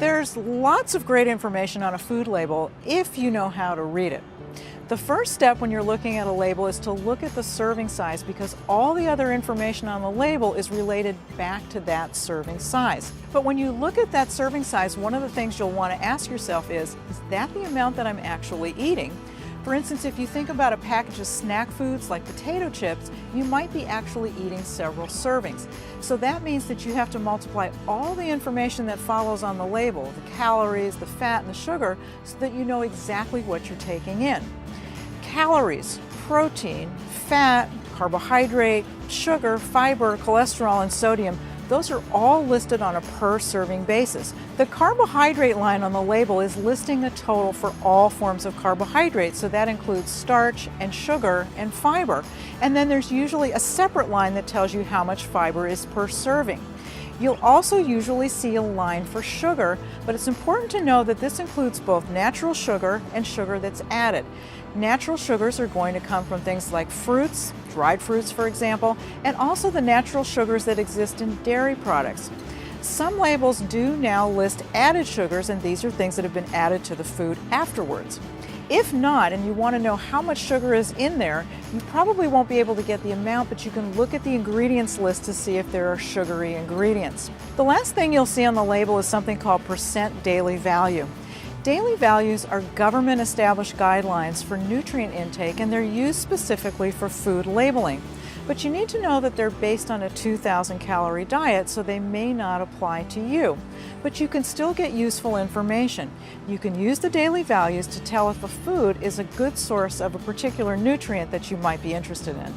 There's lots of great information on a food label if you know how to read it. The first step when you're looking at a label is to look at the serving size, because all the other information on the label is related back to that serving size. But when you look at that serving size, one of the things you'll want to ask yourself is that the amount that I'm actually eating? For instance, if you think about a package of snack foods like potato chips, you might be actually eating several servings. So that means that you have to multiply all the information that follows on the label, the calories, the fat, and the sugar, so that you know exactly what you're taking in. Calories, protein, fat, carbohydrate, sugar, fiber, cholesterol, and sodium, those are all listed on a per serving basis. The carbohydrate line on the label is listing a total for all forms of carbohydrates, so that includes starch and sugar and fiber. And then there's usually a separate line that tells you how much fiber is per serving. You'll also usually see a line for sugar, but it's important to know that this includes both natural sugar and sugar that's added. Natural sugars are going to come from things like fruits, dried fruits for example, and also the natural sugars that exist in dairy products. Some labels do now list added sugars, and these are things that have been added to the food afterwards. If not, and you want to know how much sugar is in there, you probably won't be able to get the amount, but you can look at the ingredients list to see if there are sugary ingredients. The last thing you'll see on the label is something called percent daily value. Daily values are government-established guidelines for nutrient intake, and they're used specifically for food labeling. But you need to know that they're based on a 2,000 calorie diet, so they may not apply to you. But you can still get useful information. You can use the daily values to tell if a food is a good source of a particular nutrient that you might be interested in.